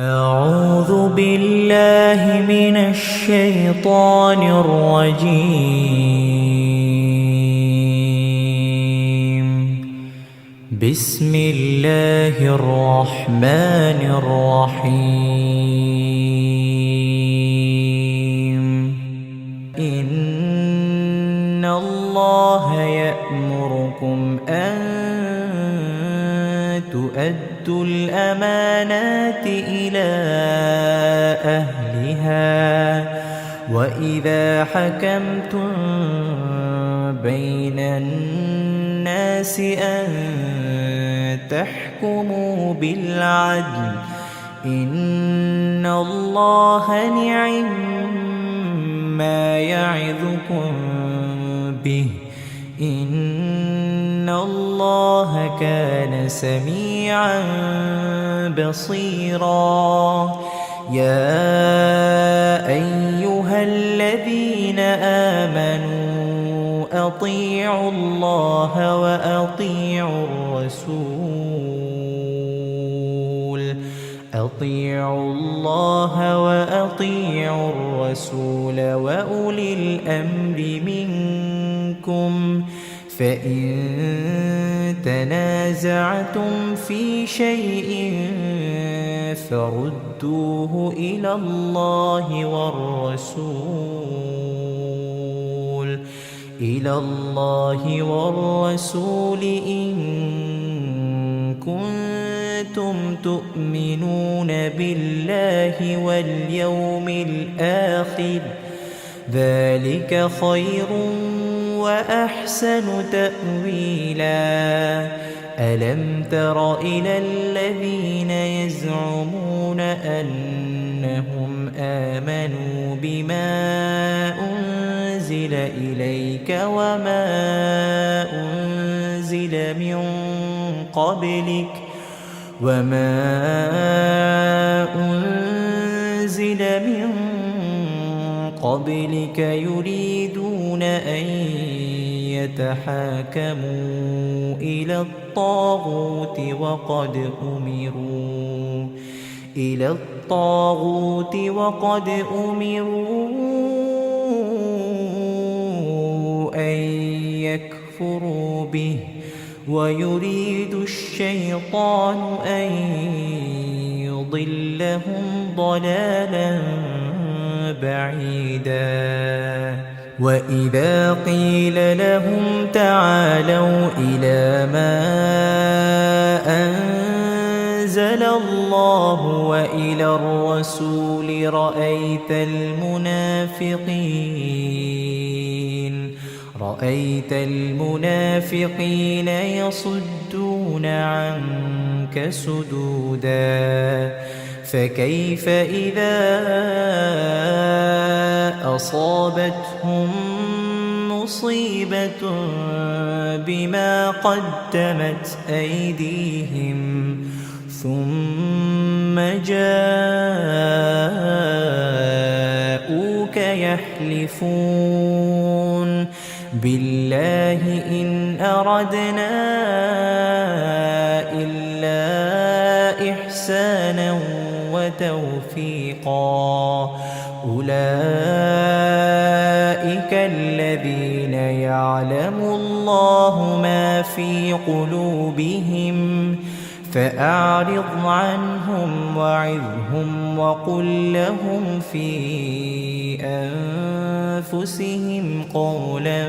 أعوذ بالله من الشيطان الرجيم. بسم الله الرحمن الرحيم. إن الله يأمركم أن تؤدوا الأمانات إلى أهلها وإذا حكمتم بين الناس أن تحكموا بالعدل إن الله نعم يعظكم به إن الله كان سميعا بصيرا. يا أيها الذين آمنوا أطيعوا الله وأطيعوا الرسول وأولي الأمر منكم فإن تنازعتم في شيء فردوه إلى الله والرسول إن كنتم تؤمنون بالله واليوم الآخر ذلك خير وأحسن تأويلا. ألم تر إلى الذين يزعمون أنهم آمنوا بما أنزل إليك وما أنزل من قبلك يريدون أن يتحاكموا إلى الطاغوت وقد أمروا أن يكفروا به ويريد الشيطان أن يضلهم ضلالا بعيدا. وإذا قيل لهم تعالوا إلى ما أنزل الله وإلى الرسول رأيت المنافقين يصدون عنك صدودا. فكيف إذا أصابتهم مصيبة بما قدمت أيديهم ثم جاءوك يحلفون بالله إن أردنا إلا إحسانا وتوفيقا. أولئك الذين يعلم الله ما في قلوبهم فأعرض عنهم وعظهم وقل لهم في أنفسهم قولا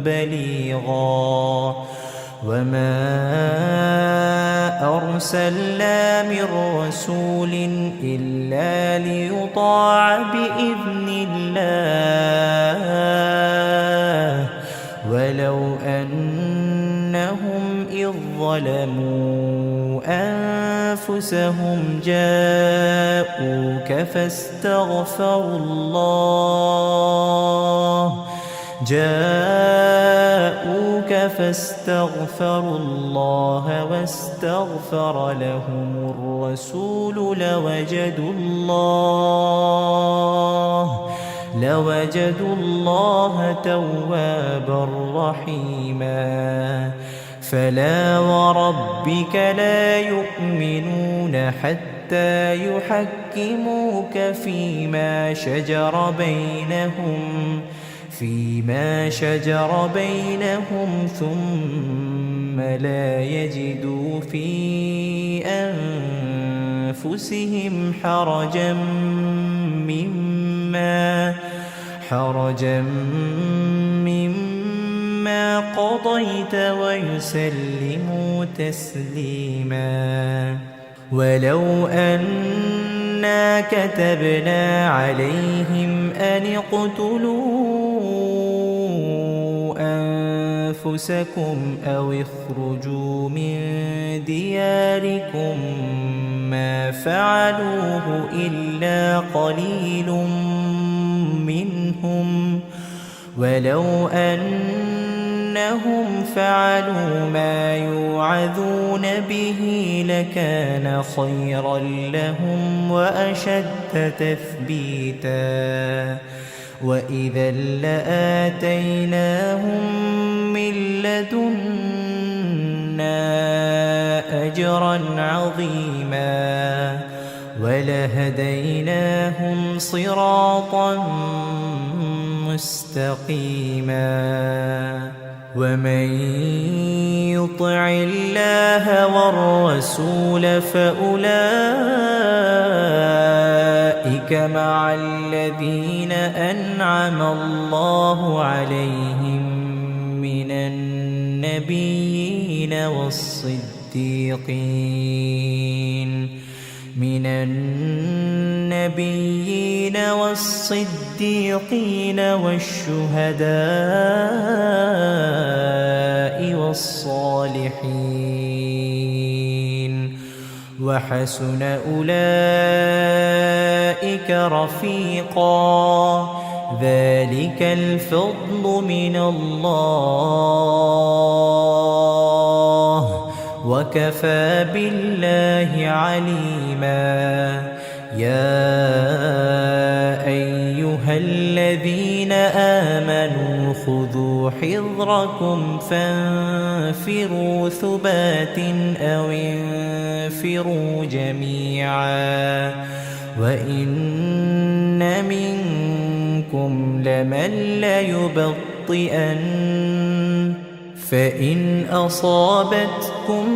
بليغا. وما أرسلنا من رسول إلا ليطاع بإذن الله ولو أنهم إذ ظلموا أنفسهم جاءوك فاستغفروا الله واستغفر لهم الرسول لوجدوا الله توابا رحيما. فلا وربك لا يؤمنون حتى حتى يحكموك فيما شجر بينهم ثم لا يجدوا في أنفسهم حرجا مما قضيت ويسلموا تسليما. ولو أنا كتبنا عليهم أن اقتلوا أنفسكم أو اخرجوا من دياركم ما فعلوه إلا قليل منهم، ولو أنهم فعلوا ما يوعظون به لكان خيرا لهم وأشد تثبيتا، وإذا لآتيناهم من لدنا أجرا عظيما ولهديناهم صراطا مستقيما. ومن يطع الله والرسول فأولئك مع الذين أنعم الله عليهم من النبيين والصديقين والشهداء والصالحين، وحسن أولئك رفيقا، ذلك الفضل من الله وكفى بالله عليما. يا أيها الذين آمنوا خذوا حذركم فانفروا ثبات أو انفروا جميعا، وإن منكم لمن ليبطئن فإن أصابتكم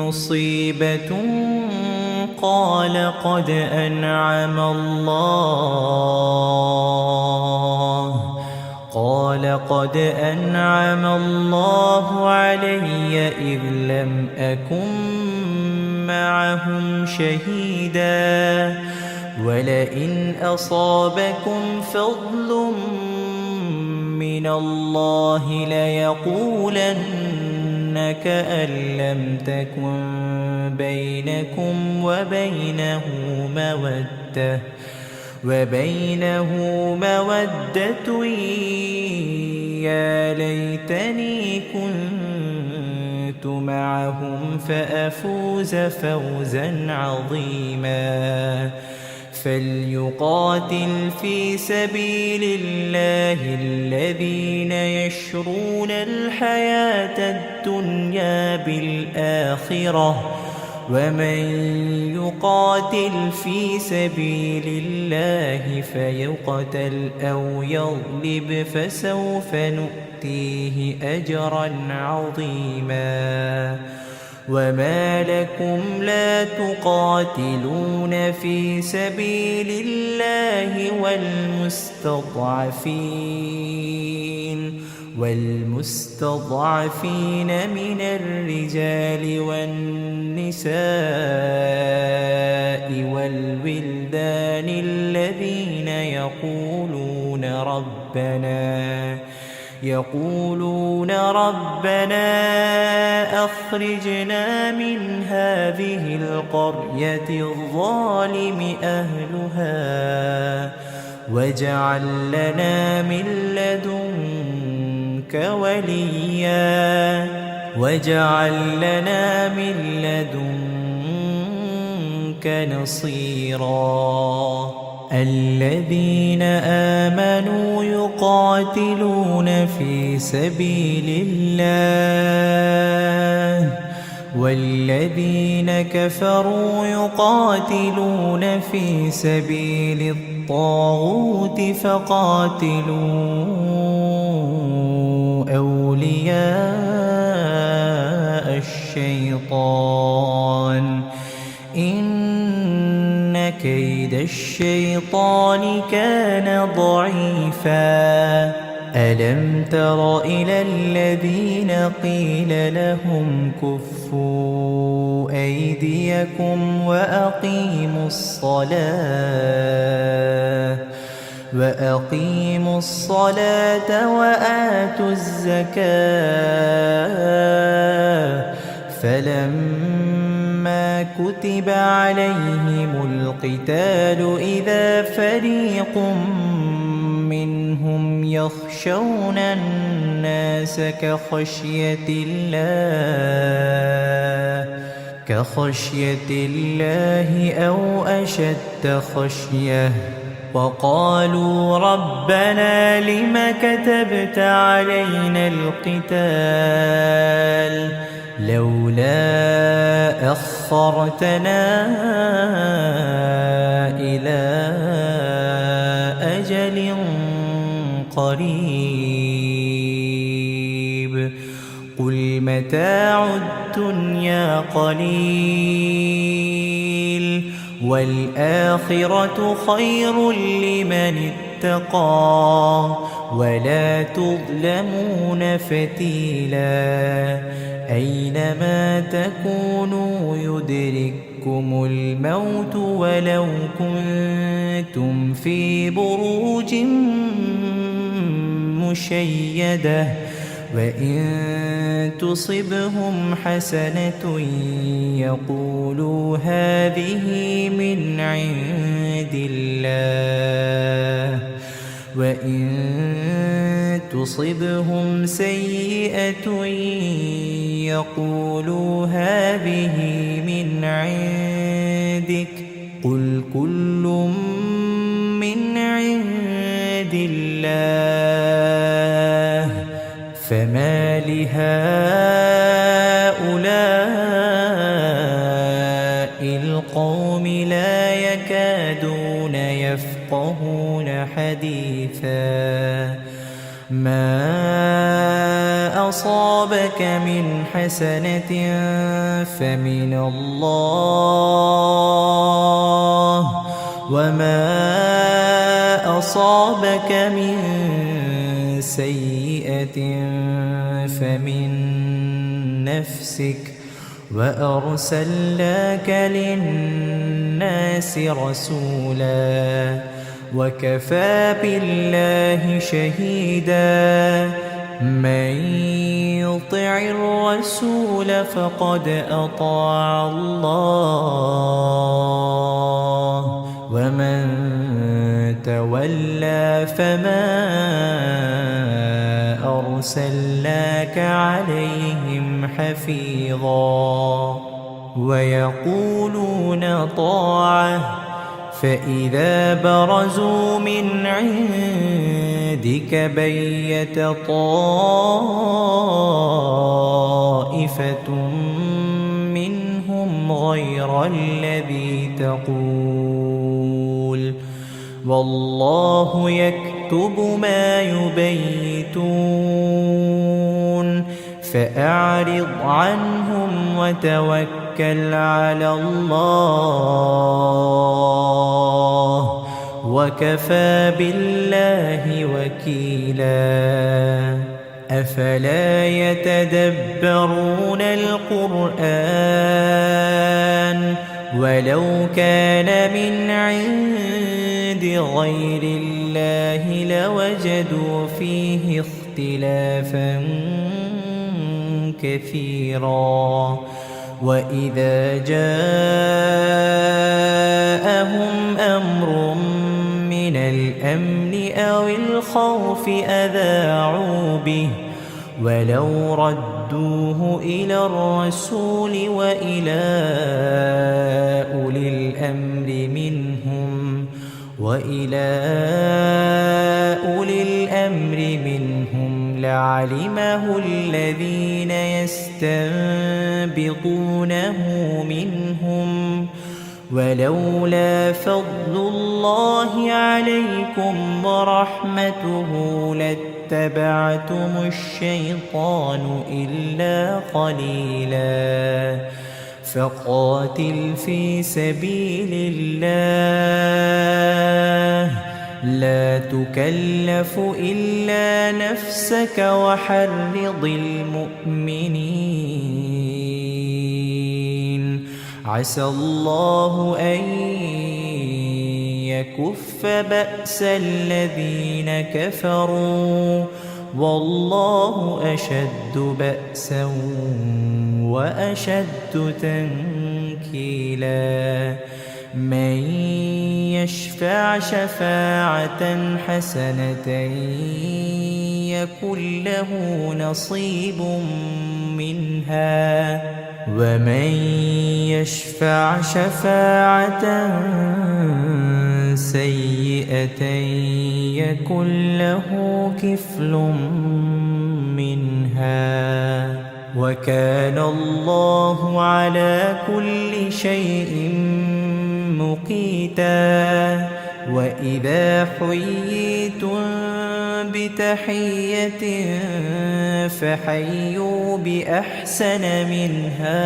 مصيبة قال قد أنعم الله علي إذ لم أكن معهم شهيدا، ولئن أصابكم فضل من الله ليقولن كأن لم تكن بينكم وبينه مودة يا ليتني كنت معهم فأفوز فوزا عظيما. فليقاتل في سبيل الله الذين يشرون الحياة الدنيا بالآخرة، ومن يقاتل في سبيل الله فيقتل أو يغلب فسوف نؤتيه أجرا عظيما. وما لكم لا تقاتلون في سبيل الله والمستضعفين من الرجال والنساء والولدان الذين يقولون ربنا أخرجنا من هذه القرية الظالم أهلها واجعل لنا من لدنك نصيرا. الذين آمنوا يقاتلون في سبيل الله والذين كفروا يقاتلون في سبيل الطاغوت فقاتلوا أولياء الشيطان إن كيد الشيطان كان ضعيفا ألم تر إلى الذين قيل لهم كفوا أيديكم وأقيموا الصلاة وآتوا الزكاة فلما كتب عليهم القتال إذا فريق منهم يخشون الناس كخشية الله أو أشد خشية وقالوا ربنا لم كتبت علينا القتال لولا أخرتنا إلى أجل قريب قل متاع الدنيا قليل والآخرة خير لمن اتقى ولا تظلمون فتيلا أينما تكونوا يدرككم الموت ولو كنتم في بروج مشيدة وإن تصبهم حسنة يقولوا هذه من عند الله وإن تصبهم سيئة يقولوا هذه من عندك قل كل من عند الله فما لهؤلاء القوم لا يكادون يفقهون حديثا ما أصابك من حسنة فمن الله وما أصابك من سيئة فمن نفسك وأرسلناك للناس رسولا وكفى بالله شهيدا من يطع الرسول فقد أطاع الله ومن تولى فما أرسلناك عليهم حفيظا ويقولون طاعة فإذا برزوا من عندك بيت طائفة منهم غير الذي تقول والله يكتب ما يبيتون فأعرض عنهم وتوكل على الله وكفى بالله وكيلا أفلا يتدبرون القرآن ولو كان من عند غير الله لوجدوا فيه اختلافا كثيرا وإذا جاءهم أمر من الأمن أو الخوف أذاعوا به ولو ردوه إلى الرسول وإلى أولي الأمر منهم لعلمه الذين يستنبطونه منهم ولولا فضل الله عليكم ورحمته لاتبعتم الشيطان إلا قليلا فقاتل في سبيل الله لا تكلف إلا نفسك وحرض المؤمنين عسى الله أن يكف بأس الذين كفروا والله أشد بأسا وأشد تنكيلا من يشفع شفاعة حسنة يكن له نصيب منها ومن يشفع شفاعة سيئة يكن له كفل منها وكان الله على كل شيء مقيتا وإذا حييتم بتحية فحيوا بأحسن منها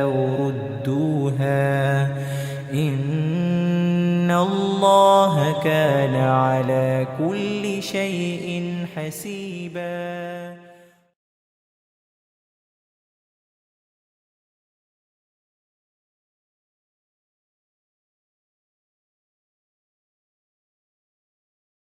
أو ردوها إن الله كان على كل شيء حسيبا.